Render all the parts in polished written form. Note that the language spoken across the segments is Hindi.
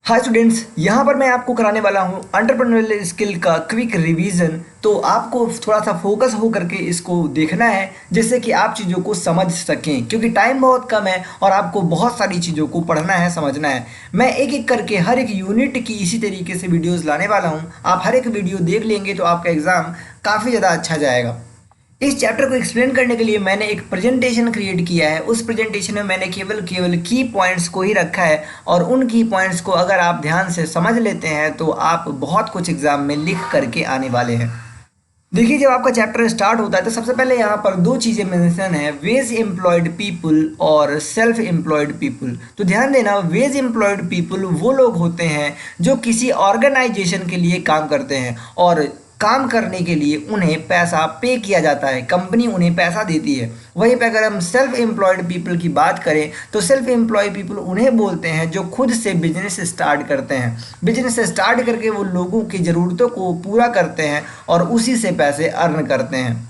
हाय स्टूडेंट्स, यहाँ पर मैं आपको कराने वाला हूँ एंटरप्रेन्योरियल स्किल का क्विक रिवीजन। तो आपको थोड़ा सा फोकस हो करके इसको देखना है जिससे कि आप चीज़ों को समझ सकें, क्योंकि टाइम बहुत कम है और आपको बहुत सारी चीज़ों को पढ़ना है, समझना है। मैं एक एक करके हर एक यूनिट की इसी तरीके से वीडियोज़ लाने वाला हूँ। आप हर एक वीडियो देख लेंगे तो आपका एग्ज़ाम काफ़ी ज़्यादा अच्छा जाएगा। इस चैप्टर को एक्सप्लेन करने के लिए मैंने एक प्रेजेंटेशन क्रिएट किया है। उस प्रेजेंटेशन में मैंने केवल की पॉइंट्स को ही रखा है और उन की पॉइंट्स को अगर आप ध्यान से समझ लेते हैं तो आप बहुत कुछ एग्जाम में लिख करके आने वाले हैं। देखिए, जब आपका चैप्टर स्टार्ट होता है तो सबसे पहले यहाँ पर दो चीज़ें मेंशन है, वेज एम्प्लॉयड पीपल और सेल्फ एम्प्लॉयड पीपल। तो ध्यान देना, वेज एम्प्लॉयड पीपल वो लोग होते हैं जो किसी ऑर्गेनाइजेशन के लिए काम करते हैं और काम करने के लिए उन्हें पैसा पे किया जाता है, कंपनी उन्हें पैसा देती है। वहीं पे अगर हम सेल्फ एम्प्लॉयड पीपल की बात करें तो सेल्फ एम्प्लॉयड पीपल उन्हें बोलते हैं जो खुद से बिजनेस स्टार्ट करते हैं। बिजनेस स्टार्ट करके वो लोगों की ज़रूरतों को पूरा करते हैं और उसी से पैसे अर्न करते हैं।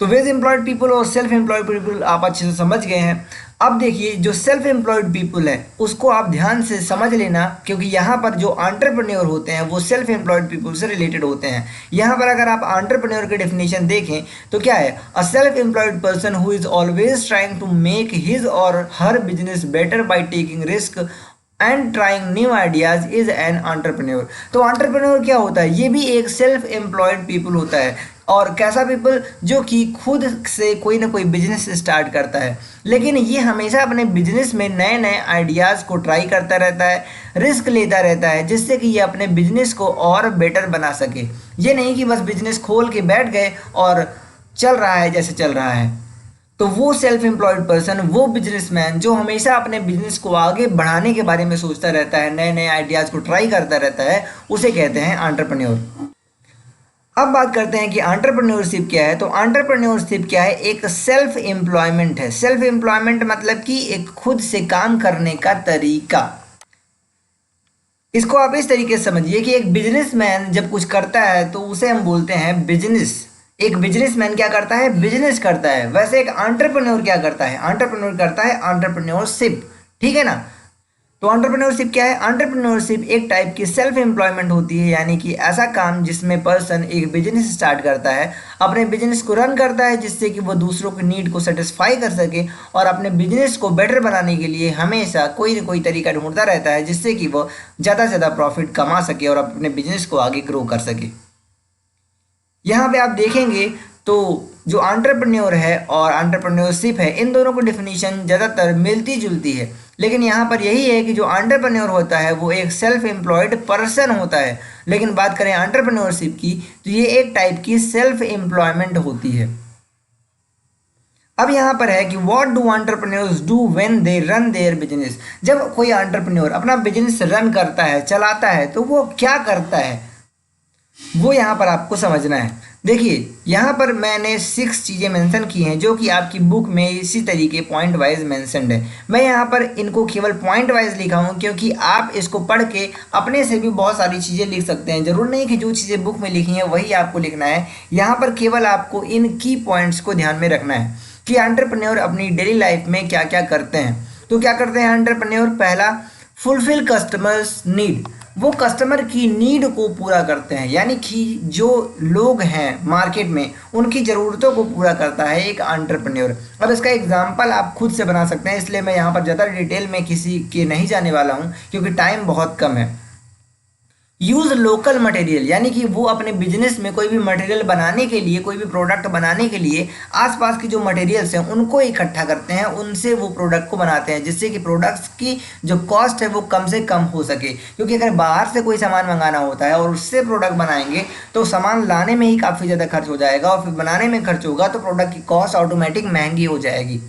तो वेज एम्प्लॉयड पीपल और सेल्फ एम्प्लॉयड पीपल आप अच्छे से समझ गए हैं। अब देखिए, जो सेल्फ एम्प्लॉयड पीपल है उसको आप ध्यान से समझ लेना, क्योंकि यहाँ पर जो एंटरप्रेन्योर होते हैं वो सेल्फ एम्प्लॉयड पीपल से रिलेटेड होते हैं। यहाँ पर अगर आप एंटरप्रेन्योर की डेफिनेशन देखें तो क्या है, a self employed person who is always trying to make his or her business better by taking risk and trying new ideas is an entrepreneur. तो एंटरप्रेन्योर क्या होता है, ये भी एक सेल्फ एम्प्लॉयड पीपल होता है। और कैसा पीपल, जो कि खुद से कोई ना कोई बिजनेस स्टार्ट करता है, लेकिन ये हमेशा अपने बिजनेस में नए नए आइडियाज़ को ट्राई करता रहता है, रिस्क लेता रहता है, जिससे कि ये अपने बिजनेस को और बेटर बना सके। ये नहीं कि बस बिजनेस खोल के बैठ गए और चल रहा है जैसे चल रहा है। तो वो सेल्फ एम्प्लॉयड पर्सन, वो बिजनेसमैन जो हमेशा अपने बिजनेस को आगे बढ़ाने के बारे में सोचता रहता है, नए नए आइडियाज़ को ट्राई करता रहता है, उसे कहते हैं एंटरप्रेन्योर। अब बात करते हैं कि एंटरप्रेन्योरशिप क्या है। तो एंटरप्रेन्योरशिप क्या है, एक सेल्फ एम्प्लॉयमेंट है। सेल्फ एम्प्लॉयमेंट मतलब कि एक खुद से काम करने का तरीका। इसको आप इस तरीके से समझिए कि एक बिजनेसमैन जब कुछ करता है तो उसे हम बोलते हैं बिजनेस। एक बिजनेसमैन क्या करता है, बिजनेस करता है। वैसे एक एंटरप्रेन्योर क्या करता है, एंटरप्रेन्योर करता है एंटरप्रेन्योरशिप। ठीक है ना। तो एंटरप्रेन्योरशिप क्या है, एंटरप्रेन्योरशिप एक टाइप की सेल्फ एम्प्लॉयमेंट होती है, यानी कि ऐसा काम जिसमें पर्सन एक बिजनेस स्टार्ट करता है, अपने बिजनेस को रन करता है जिससे कि वो दूसरों की नीड को सेटिस्फाई कर सके और अपने बिजनेस को बेटर बनाने के लिए हमेशा कोई ना कोई तरीका ढूंढता रहता है जिससे कि वो ज़्यादा से ज़्यादा प्रॉफिट कमा सके और अपने बिजनेस को आगे ग्रो कर सके। यहाँ पे आप देखेंगे तो जो एंटरप्रेन्योर है और एंटरप्रेन्योरशिप है, इन दोनों की डिफिनीशन ज़्यादातर मिलती जुलती है, लेकिन यहाँ पर यही है कि जो एंटरप्रेन्योर होता है वो एक सेल्फ एम्प्लॉयड पर्सन होता है। लेकिन बात करें एंटरप्रेन्योरशिप की तो ये एक टाइप की सेल्फ एम्प्लॉयमेंट होती है। अब यहाँ पर है कि what do entrepreneurs do when they run their business. जब कोई एंटरप्रेन्योर अपना बिजनेस रन करता है, चलाता है, तो वो क्या करता है, वो यहाँ पर आपको समझना है। देखिए, यहाँ पर मैंने 6 चीज़ें मेंशन की हैं जो कि आपकी बुक में इसी तरीके पॉइंट वाइज मेंशनड है। मैं यहाँ पर इनको केवल पॉइंट वाइज लिखा हूँ क्योंकि आप इसको पढ़ के अपने से भी बहुत सारी चीज़ें लिख सकते हैं। जरूर नहीं कि जो चीज़ें बुक में लिखी हैं वही आपको लिखना है। यहाँ पर केवल आपको इन की पॉइंट्स को ध्यान में रखना है कि एंटरप्रेन्योर अपनी डेली लाइफ में क्या क्या करते हैं। तो क्या करते हैं एंटरप्रेन्योर, पहला, फुलफिल कस्टमर्स नीड। वो कस्टमर की नीड को पूरा करते हैं, यानी कि जो लोग हैं मार्केट में उनकी ज़रूरतों को पूरा करता है एक एंटरप्रेन्योर। अब इसका एग्जांपल आप खुद से बना सकते हैं, इसलिए मैं यहाँ पर ज़्यादा डिटेल में किसी के नहीं जाने वाला हूँ क्योंकि टाइम बहुत कम है। यूज़ लोकल मटेरियल, यानी कि वो अपने बिजनेस में कोई भी मटेरियल बनाने के लिए, कोई भी प्रोडक्ट बनाने के लिए आसपास की जो मटेरियल्स हैं उनको इकट्ठा करते हैं, उनसे वो प्रोडक्ट को बनाते हैं जिससे कि प्रोडक्ट्स की जो कॉस्ट है वो कम से कम हो सके। क्योंकि अगर बाहर से कोई सामान मंगाना होता है और उससे प्रोडक्ट बनाएंगे तो सामान लाने में ही काफ़ी ज़्यादा खर्च हो जाएगा और फिर बनाने में खर्च होगा तो प्रोडक्ट की कॉस्ट ऑटोमेटिक महंगी हो जाएगी।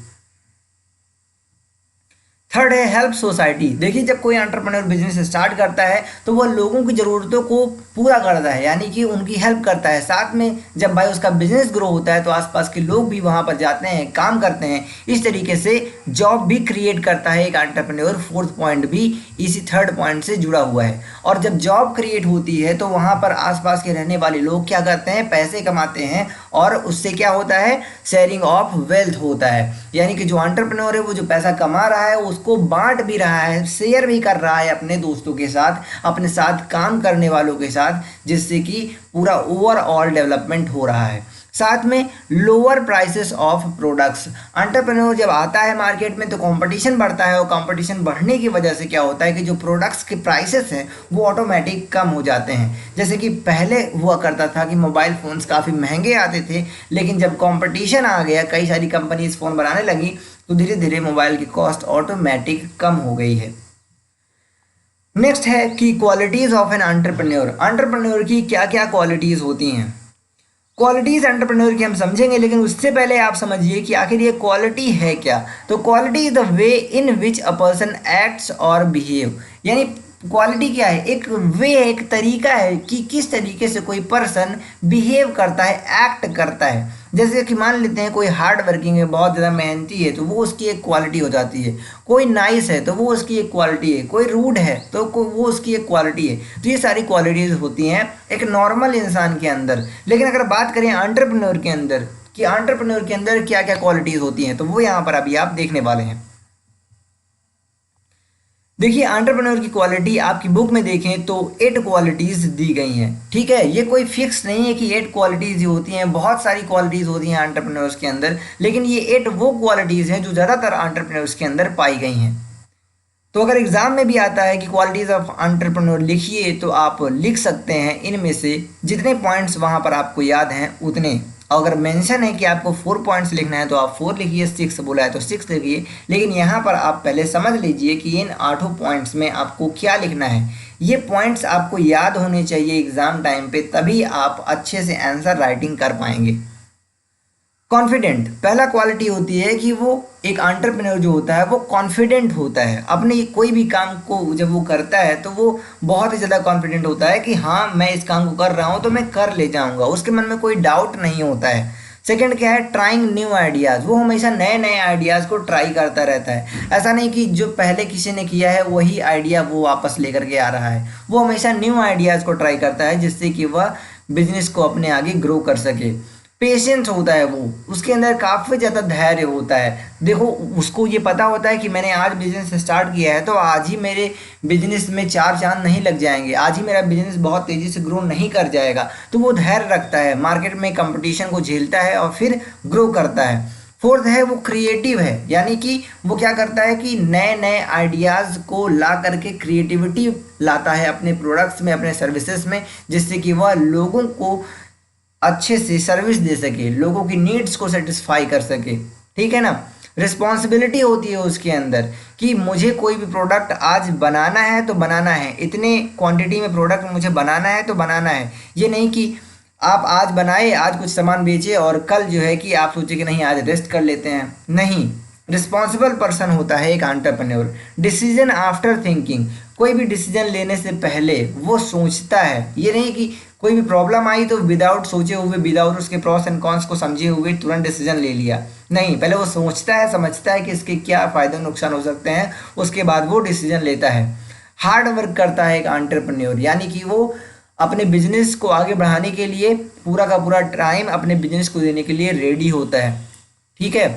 थर्ड है हेल्प सोसाइटी। देखिए, जब कोई एंटरप्रेन्योर बिजनेस स्टार्ट करता है तो वह लोगों की ज़रूरतों को पूरा करता है, यानी कि उनकी हेल्प करता है। साथ में जब भाई उसका बिजनेस ग्रो होता है तो आसपास के लोग भी वहाँ पर जाते हैं, काम करते हैं। इस तरीके से जॉब भी क्रिएट करता है एक एंटरप्रेन्योर। फोर्थ पॉइंट भी इसी थर्ड पॉइंट से जुड़ा हुआ है। और जब जॉब क्रिएट होती है तो वहाँ पर आसपास के रहने वाले लोग क्या करते हैं, पैसे कमाते हैं और उससे क्या होता है, शेयरिंग ऑफ वेल्थ होता है। यानी कि जो एंटरप्रेन्योर है वो जो पैसा कमा रहा है उसको बांट भी रहा है, शेयर भी कर रहा है अपने दोस्तों के साथ, अपने साथ काम करने वालों के साथ, जिससे कि पूरा ओवरऑल डेवलपमेंट हो रहा है। साथ में lower prices of products, entrepreneur जब आता है मार्केट में तो कंपटीशन बढ़ता है और कंपटीशन बढ़ने की वजह से क्या होता है कि जो प्रोडक्ट्स के प्राइसेस हैं वो ऑटोमेटिक कम हो जाते हैं। जैसे कि पहले हुआ करता था कि मोबाइल फ़ोन्स काफ़ी महंगे आते थे, लेकिन जब कंपटीशन आ गया, कई सारी कंपनीज फ़ोन बनाने लगी, तो धीरे धीरे मोबाइल की कॉस्ट ऑटोमेटिक कम हो गई है। नेक्स्ट है कि qualities of an entrepreneur, entrepreneur की क्या क्या क्वालिटीज़ होती हैं। क्वालिटीज एंटरप्रेन्योर की हम समझेंगे, लेकिन उससे पहले आप समझिए कि आखिर ये क्वालिटी है क्या। तो quality is the way in which a person acts और बिहेव, यानी क्वालिटी क्या है, एक वे, एक तरीका है कि किस तरीके से कोई पर्सन बिहेव करता है, एक्ट करता है। जैसे कि मान लेते हैं कोई हार्ड वर्किंग है, बहुत ज़्यादा मेहनती है, तो वो उसकी एक क्वालिटी हो जाती है। कोई नाइस है तो वो उसकी एक क्वालिटी है। कोई रूड है तो वो उसकी एक क्वालिटी है। तो ये सारी क्वालिटीज़ होती हैं एक नॉर्मल इंसान के अंदर। लेकिन अगर बात करें एंटरप्रेन्योर के अंदर कि एंटरप्रेन्योर के अंदर क्या क्या क्वालिटीज़ होती हैं, तो वो यहाँ पर अभी आप देखने वाले हैं। देखिए, एंटरप्रेन्योर की क्वालिटी आपकी बुक में देखें तो 8 क्वालिटीज़ दी गई हैं। ठीक है, ये कोई फिक्स नहीं है कि 8 क्वालिटीज़ ही होती हैं, बहुत सारी क्वालिटीज़ होती हैं एंटरप्रेन्योर्स के अंदर, लेकिन ये 8 वो क्वालिटीज़ हैं जो ज़्यादातर एंटरप्रेन्योर्स के अंदर पाई गई हैं। तो अगर एग्जाम में भी आता है कि क्वालिटीज़ ऑफ एंटरप्रेन्योर लिखिए, तो आप लिख सकते हैं इनमें से जितने पॉइंट्स वहाँ पर आपको याद हैं उतने। अगर मेंशन है कि आपको 4 पॉइंट्स लिखना है तो आप 4 लिखिए, 6 बोला है तो 6 लिखिए। लेकिन यहाँ पर आप पहले समझ लीजिए कि इन 8 पॉइंट्स में आपको क्या लिखना है। ये पॉइंट्स आपको याद होने चाहिए एग्जाम टाइम पे, तभी आप अच्छे से आंसर राइटिंग कर पाएंगे। कॉन्फिडेंट, पहला क्वालिटी होती है कि वो एक एंटरप्रेन्योर जो होता है वो कॉन्फिडेंट होता है। अपने कोई भी काम को जब वो करता है तो वो बहुत ही ज़्यादा कॉन्फिडेंट होता है कि हाँ, मैं इस काम को कर रहा हूँ तो मैं कर ले जाऊँगा, उसके मन में कोई डाउट नहीं होता है। सेकंड क्या है, ट्राइंग न्यू आइडियाज़, वो हमेशा नए नए आइडियाज़ को ट्राई करता रहता है। ऐसा नहीं कि जो पहले किसी ने किया है वही आइडिया वो वापस लेकर के आ रहा है। वो हमेशा न्यू आइडियाज़ को ट्राई करता है जिससे कि वह बिजनेस को अपने आगे ग्रो कर सके। पेशेंस होता है वो, उसके अंदर काफ़ी ज़्यादा धैर्य होता है। देखो, उसको ये पता होता है कि मैंने आज बिजनेस स्टार्ट किया है तो आज ही मेरे बिजनेस में 4 चांद नहीं लग जाएंगे, आज ही मेरा बिजनेस बहुत तेज़ी से ग्रो नहीं कर जाएगा। तो वो धैर्य रखता है, मार्केट में कंपटीशन को झेलता है और फिर ग्रो करता है। फोर्थ है वो क्रिएटिव है, यानी कि वो क्या करता है कि नए नए आइडियाज़ को ला करके क्रिएटिविटी लाता है अपने प्रोडक्ट्स में, अपने सर्विसेज में, जिससे कि वह लोगों को अच्छे से सर्विस दे सके, लोगों की नीड्स को सेटिस्फाई कर सके। ठीक है ना। रिस्पॉन्सिबिलिटी होती है उसके अंदर कि मुझे कोई भी प्रोडक्ट आज बनाना है तो बनाना है, इतने क्वांटिटी में प्रोडक्ट मुझे बनाना है तो बनाना है। ये नहीं कि आप आज बनाए, आज कुछ सामान बेचे और कल जो है कि आप सोचे कि नहीं आज रेस्ट कर लेते हैं। नहीं, रिस्पॉन्सिबल पर्सन होता है एक एंटरप्रेन्योर। डिसीजन आफ्टर थिंकिंग, कोई भी डिसीजन लेने से पहले वो सोचता है। ये नहीं कि कोई भी प्रॉब्लम आई तो विदाउट सोचे हुए, विदाउट उसके प्रॉस एंड कॉन्स को समझे हुए तुरंत डिसीजन ले लिया। नहीं, पहले वो सोचता है, समझता है कि इसके क्या फ़ायदे नुकसान हो सकते हैं, उसके बाद वो डिसीजन लेता है। हार्ड वर्क करता है एक एंटरप्रेन्योर, यानी कि वो अपने बिजनेस को आगे बढ़ाने के लिए पूरा का पूरा टाइम अपने बिजनेस को देने के लिए रेडी होता है। ठीक है,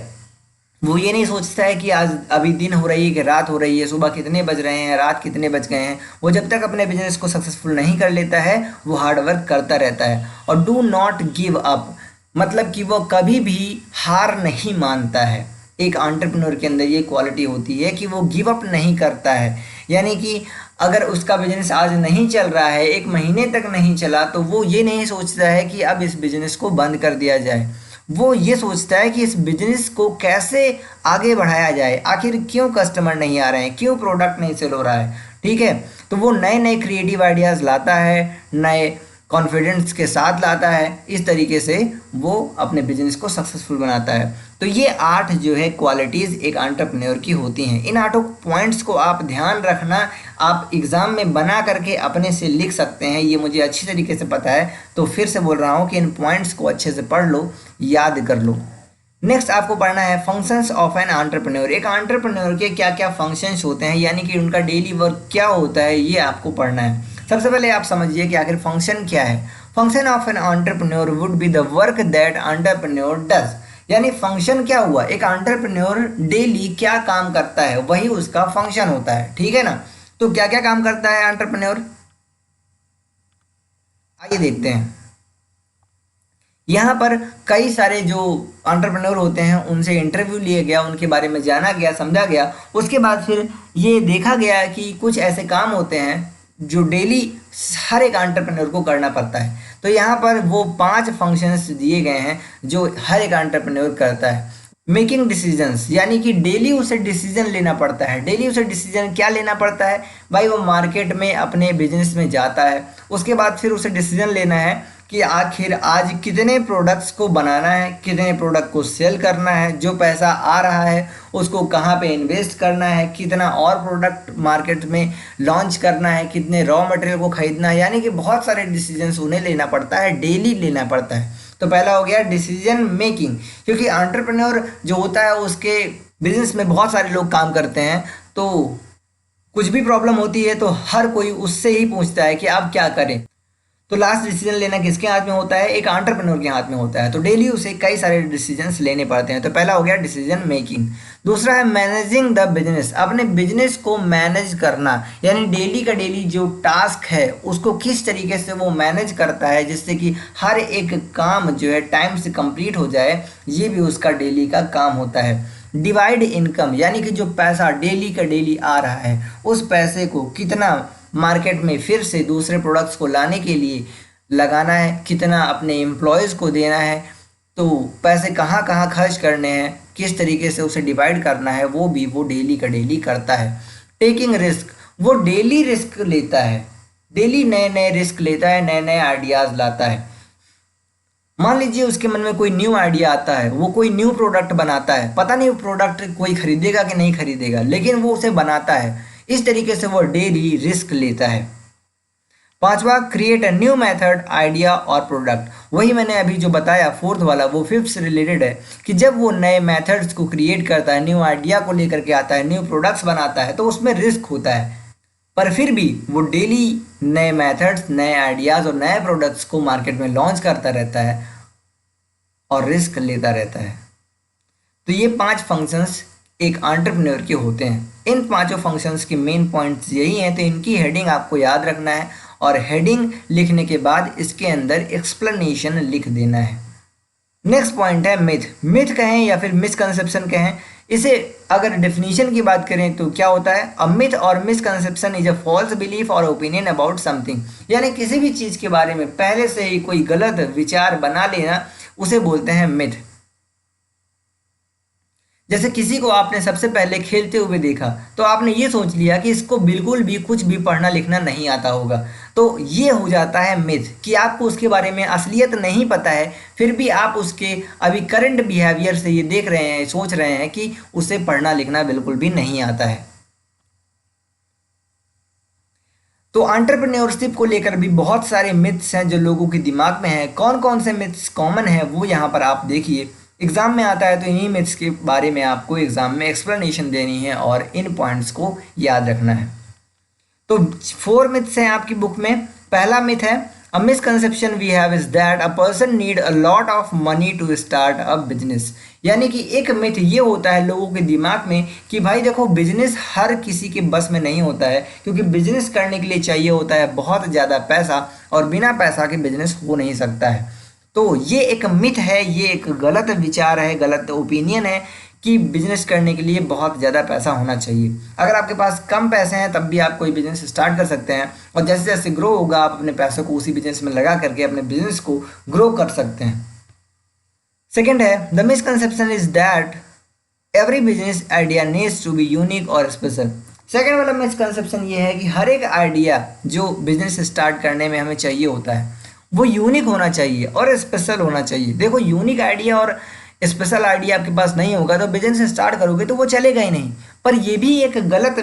वो ये नहीं सोचता है कि आज अभी दिन हो रही है कि रात हो रही है, सुबह कितने बज रहे हैं, रात कितने बज गए हैं। वो जब तक अपने बिजनेस को सक्सेसफुल नहीं कर लेता है वो हार्ड वर्क करता रहता है। और डू नॉट गिव अप, मतलब कि वो कभी भी हार नहीं मानता है। एक एंटरप्रेन्योर के अंदर ये क्वालिटी होती है कि वो गिव अप नहीं करता है। यानी कि अगर उसका बिजनेस आज नहीं चल रहा है, 1 महीने तक नहीं चला, तो वो ये नहीं सोचता है कि अब इस बिजनेस को बंद कर दिया जाए। वो ये सोचता है कि इस बिजनेस को कैसे आगे बढ़ाया जाए, आखिर क्यों कस्टमर नहीं आ रहे हैं, क्यों प्रोडक्ट नहीं सेल हो रहा है। ठीक है, तो वो नए नए क्रिएटिव आइडियाज़ लाता है, नए कॉन्फिडेंस के साथ लाता है। इस तरीके से वो अपने बिजनेस को सक्सेसफुल बनाता है। तो ये 8 जो है क्वालिटीज़ एक एंटरप्रेन्योर की होती हैं। इन 8 पॉइंट्स को आप ध्यान रखना, आप एग्ज़ाम में बना करके अपने से लिख सकते हैं, ये मुझे अच्छी तरीके से पता है। तो फिर से बोल रहा हूँ कि इन पॉइंट्स को अच्छे से पढ़ लो, याद कर लो। नेक्स्ट आपको पढ़ना है फंक्शंस ऑफ एन एंटरप्रेन्योर। एक एंटरप्रेन्योर के क्या क्या फंक्शंस होते हैं, यानी कि उनका डेली वर्क क्या होता है, ये आपको पढ़ना है। सबसे पहले आप समझिए कि आखिर फंक्शन क्या है। Function of an entrepreneur would be the work that entrepreneur does. यानी फंक्शन क्या हुआ, एक एंटरप्रेन्योर डेली क्या काम करता है वही उसका फंक्शन होता है, ठीक है ना। तो क्या क्या काम करता है एंटरप्रेन्योर, आइए देखते हैं। यहाँ पर कई सारे जो एंटरप्रेन्योर होते हैं उनसे इंटरव्यू लिया गया, उनके बारे में जाना गया, समझा गया। उसके बाद फिर ये देखा गया कि कुछ ऐसे काम होते हैं जो डेली हर एक एंटरप्रेन्योर को करना पड़ता है। तो यहाँ पर वो 5 फंक्शंस दिए गए हैं जो हर एक एंटरप्रेन्योर करता है। मेकिंग डिसीजंस, यानी कि डेली उसे डिसीजन लेना पड़ता है। डेली उसे डिसीजन क्या लेना पड़ता है भाई, वो मार्केट में अपने बिजनेस में जाता है, उसके बाद फिर उसे डिसीजन लेना है कि आखिर आज कितने प्रोडक्ट्स को बनाना है, कितने प्रोडक्ट को सेल करना है, जो पैसा आ रहा है उसको कहाँ पे इन्वेस्ट करना है, कितना और प्रोडक्ट मार्केट में लॉन्च करना है, कितने रॉ मटेरियल को खरीदना है। यानी कि बहुत सारे डिसीजंस उन्हें लेना पड़ता है, डेली लेना पड़ता है। तो पहला हो गया डिसीजन मेकिंग, क्योंकि एंटरप्रेन्योर जो होता है उसके बिजनेस में बहुत सारे लोग काम करते हैं, तो कुछ भी प्रॉब्लम होती है तो हर कोई उससे ही पूछता है कि आप क्या करें। तो लास्ट डिसीजन लेना किसके हाथ में होता है, एक एंटरप्रेन्योर के हाथ में होता है। तो डेली उसे कई सारे डिसीजंस लेने पड़ते हैं। तो पहला हो गया डिसीजन मेकिंग। दूसरा है मैनेजिंग द बिजनेस, अपने बिजनेस को मैनेज करना, यानी डेली का डेली जो टास्क है उसको किस तरीके से वो मैनेज करता है जिससे कि हर एक काम जो है टाइम से कंप्लीट हो जाए, ये भी उसका डेली का काम होता है। डिवाइड इनकम, यानी कि जो पैसा डेली का डेली आ रहा है उस पैसे को कितना मार्केट में फिर से दूसरे प्रोडक्ट्स को लाने के लिए लगाना है, कितना अपने एम्प्लॉयज़ को देना है, तो पैसे कहाँ कहाँ खर्च करने हैं, किस तरीके से उसे डिवाइड करना है, वो भी वो डेली का डेली करता है। टेकिंग रिस्क, वो डेली रिस्क लेता है, डेली नए नए रिस्क लेता है, नए नए आइडियाज़ लाता है। मान लीजिए उसके मन में कोई न्यू आइडिया आता है, वो कोई न्यू प्रोडक्ट बनाता है, पता नहीं वो प्रोडक्ट कोई खरीदेगा कि नहीं खरीदेगा, लेकिन वो उसे बनाता है। इस तरीके से वो डेली रिस्क लेता है। पांचवा, create a new method, idea और प्रोडक्ट। वही मैंने अभी जो बताया फोर्थ वाला, वो फिफ्थ से रिलेटेड है कि जब वो नए मेथड्स को क्रिएट करता है, न्यू आइडिया को लेकर के आता है, न्यू प्रोडक्ट्स बनाता है, तो उसमें रिस्क होता है, पर फिर भी वो डेली नए मेथड्स, नए आइडियाज़ और नए प्रोडक्ट्स को मार्केट में लॉन्च करता रहता है और रिस्क लेता रहता है। तो ये 5 फंक्शंस एक एंटरप्रेन्योर के होते हैं। इन पांचों फंक्शंस के मेन पॉइंट्स यही हैं, तो इनकी हेडिंग आपको याद रखना है और हेडिंग लिखने के बाद इसके अंदर एक्सप्लेनेशन लिख देना है। नेक्स्ट पॉइंट है मिथ। मिथ कहें या फिर मिसकंसेप्शन कहें, इसे अगर डेफिनेशन की बात करें तो क्या होता है, अ मिथ और misconception is a false belief और ओपिनियन अबाउट समथिंग। यानी किसी भी चीज़ के बारे में पहले से ही कोई गलत विचार बना लेना, उसे बोलते हैं मिथ। जैसे किसी को आपने सबसे पहले खेलते हुए देखा तो आपने ये सोच लिया कि इसको बिल्कुल भी कुछ भी पढ़ना लिखना नहीं आता होगा, तो ये हो जाता है मिथ कि आपको उसके बारे में असलियत नहीं पता है, फिर भी आप उसके अभी करंट बिहेवियर से ये देख रहे हैं, सोच रहे हैं कि उसे पढ़ना लिखना बिल्कुल भी नहीं आता है। तो एंटरप्रेन्योरशिप को लेकर भी बहुत सारे मिथ्स हैं जो लोगों के दिमाग में हैं। कौन कौन से मिथ्स कॉमन हैं वो यहाँ पर आप देखिए। एग्जाम में आता है तो इन्हीं मिथ्स के बारे में आपको एग्जाम में एक्सप्लेनेशन देनी है और इन पॉइंट्स को याद रखना है। तो 4 मिथ्स हैं आपकी बुक में। पहला मिथ है, a misconception we have is that a person need a lot of money to start a business. यानी कि एक मिथ ये होता है लोगों के दिमाग में कि भाई देखो, बिजनेस हर किसी के बस में नहीं होता है, क्योंकि बिजनेस करने के लिए चाहिए होता है बहुत ज़्यादा पैसा, और बिना पैसा के बिजनेस हो नहीं सकता है। तो ये एक मिथ है, ये एक गलत विचार है, गलत ओपिनियन है कि बिजनेस करने के लिए बहुत ज़्यादा पैसा होना चाहिए। अगर आपके पास कम पैसे हैं तब भी आप कोई बिजनेस स्टार्ट कर सकते हैं, और जैसे जैसे ग्रो होगा आप अपने पैसों को उसी बिजनेस में लगा करके अपने बिजनेस को ग्रो कर सकते हैं। सेकेंड है, the misconception is that every business idea needs to be unique और स्पेशल। सेकेंड वाला मिसकंसेप्शन ये है कि हर एक आइडिया जो बिजनेस स्टार्ट करने में हमें चाहिए होता है वो यूनिक होना चाहिए और स्पेशल होना चाहिए। देखो, यूनिक आइडिया और स्पेशल आइडिया आपके पास नहीं होगा तो बिजनेस स्टार्ट करोगे तो वो चलेगा ही नहीं। पर ये भी एक गलत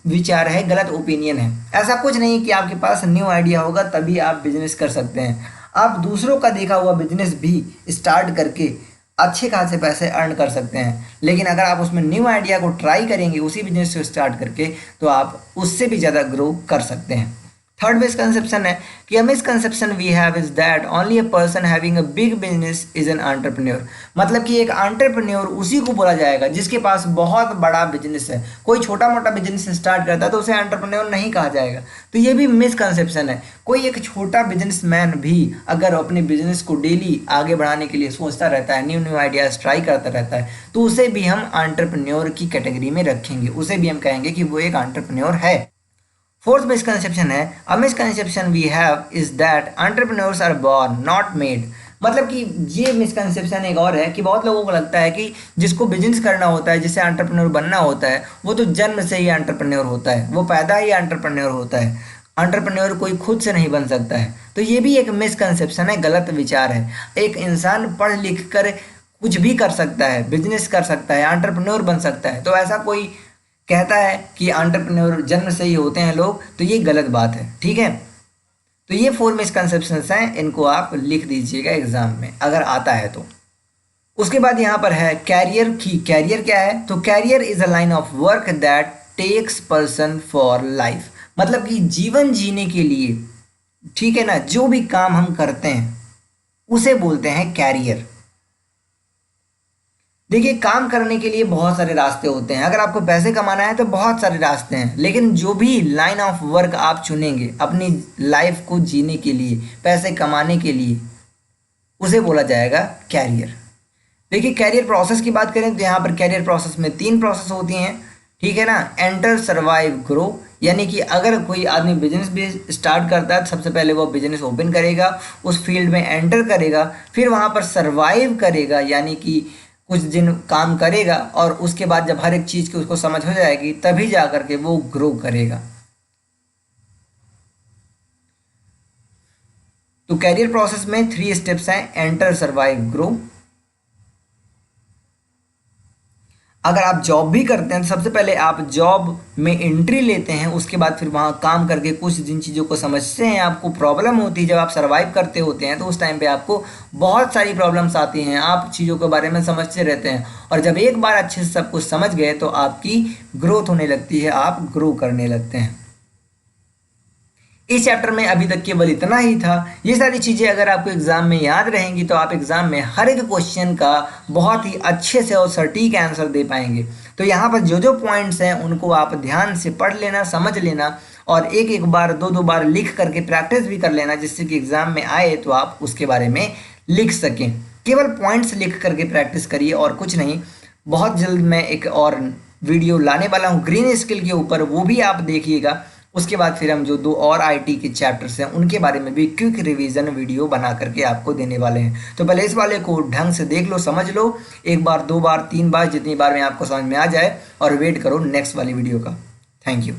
विचार है, गलत ओपिनियन है। ऐसा कुछ नहीं कि आपके पास न्यू आइडिया होगा तभी आप बिजनेस कर सकते हैं। आप दूसरों का देखा हुआ बिजनेस भी स्टार्ट करके अच्छे खासे पैसे अर्न कर सकते हैं, लेकिन अगर आप उसमें न्यू आइडिया को ट्राई करेंगे उसी बिजनेस से स्टार्ट करके तो आप उससे भी ज़्यादा ग्रो कर सकते हैं। थर्ड मिसकंसेप्शन है कि a misconception we have is that only a person having a big business is an entrepreneur. मतलब कि एक एंटरप्रेन्योर उसी को बोला जाएगा जिसके पास बहुत बड़ा बिजनेस है। कोई छोटा मोटा बिजनेस स्टार्ट करता है तो उसे एंटरप्रेन्योर नहीं कहा जाएगा। तो ये भी मिसकंसेप्शन है। कोई एक छोटा बिजनेसमैन भी अगर अपने बिजनेस को डेली आगे बढ़ाने के लिए सोचता रहता है, न्यू न्यू आइडियाज ट्राई करता रहता है, तो उसे भी हम एंटरप्रेन्योर की कैटेगरी में रखेंगे, उसे भी हम कहेंगे कि वो एक एंटरप्रेन्योर है। फोर्थ मिसकंसेप्शन है a misconception we have is that entrepreneurs are born not made. मतलब कि ये मिसकंसेप्शन एक और है कि बहुत लोगों को लगता है कि जिसको बिजनेस करना होता है, जिसे एंटरप्रेन्योर बनना होता है, वो तो जन्म से ही एंटरप्रेन्योर होता है, वो पैदा ही एंटरप्रेन्योर होता है। एंटरप्रेन्योर कोई खुद से नहीं बन सकता है। तो ये भी एक मिसकंसेप्शन है, गलत विचार है। एक इंसान पढ़ लिख कर कुछ भी कर सकता है, बिजनेस कर सकता है, एंटरप्रेन्योर बन सकता है। तो ऐसा कोई कहता है कि एंटरप्रेन्योर जन्म से ही होते हैं लोग, तो ये गलत बात है। ठीक है, तो ये फोर मिसकंसेप्शंस हैं, इनको आप लिख दीजिएगा एग्जाम में अगर आता है तो। उसके बाद यहाँ पर है कैरियर की। कैरियर क्या है? तो career is a line of work that takes person for life. मतलब कि जीवन जीने के लिए, ठीक है ना, जो भी काम हम करते हैं उसे बोलते हैं कैरियर। देखिए, काम करने के लिए बहुत सारे रास्ते होते हैं। अगर आपको पैसे कमाना है तो बहुत सारे रास्ते हैं, लेकिन जो भी लाइन ऑफ वर्क आप चुनेंगे अपनी लाइफ को जीने के लिए, पैसे कमाने के लिए, उसे बोला जाएगा कैरियर। देखिए, कैरियर प्रोसेस की बात करें तो यहाँ पर कैरियर प्रोसेस में 3 प्रोसेस होती हैं। ठीक है ना, एंटर, सर्वाइव, ग्रो। यानी कि अगर कोई आदमी बिजनेस भी स्टार्ट करता है तो सबसे पहले वो बिजनेस ओपन करेगा, उस फील्ड में एंटर करेगा, फिर वहाँ पर सर्वाइव करेगा, यानी कि कुछ दिन काम करेगा, और उसके बाद जब हर एक चीज़ की उसको समझ हो जाएगी तभी जा करके वो ग्रो करेगा। तो कैरियर प्रोसेस में 3 स्टेप्स हैं, एंटर, सर्वाइव, ग्रो। अगर आप जॉब भी करते हैं तो सबसे पहले आप जॉब में एंट्री लेते हैं, उसके बाद फिर वहाँ काम करके कुछ जिन चीज़ों को समझते हैं, आपको प्रॉब्लम होती है, जब आप सर्वाइव करते होते हैं तो उस टाइम पे आपको बहुत सारी प्रॉब्लम्स आती हैं, आप चीज़ों के बारे में समझते रहते हैं, और जब एक बार अच्छे से सब कुछ समझ गए तो आपकी ग्रोथ होने लगती है, आप ग्रो करने लगते हैं। इस चैप्टर में अभी तक केवल इतना ही था। ये सारी चीज़ें अगर आपको एग्जाम में याद रहेंगी तो आप एग्जाम में हर एक क्वेश्चन का बहुत ही अच्छे से और सटीक आंसर दे पाएंगे। तो यहाँ पर जो जो पॉइंट्स हैं उनको आप ध्यान से पढ़ लेना, समझ लेना, और एक एक बार, दो दो बार लिख करके प्रैक्टिस भी कर लेना, जिससे कि एग्जाम में आए तो आप उसके बारे में लिख सकें। केवल पॉइंट्स लिख करके प्रैक्टिस करिए और कुछ नहीं। बहुत जल्द मैं एक और वीडियो लाने वाला हूँ ग्रीन स्किल के ऊपर, वो भी आप देखिएगा। उसके बाद फिर हम जो 2 और आईटी के चैप्टर्स हैं उनके बारे में भी क्विक रिवीजन वीडियो बना करके आपको देने वाले हैं। तो पहले इस वाले को ढंग से देख लो, समझ लो, एक बार, 2 बार, 3 बार, जितनी बार में आपको समझ में आ जाए, और वेट करो नेक्स्ट वाली वीडियो का। Thank you.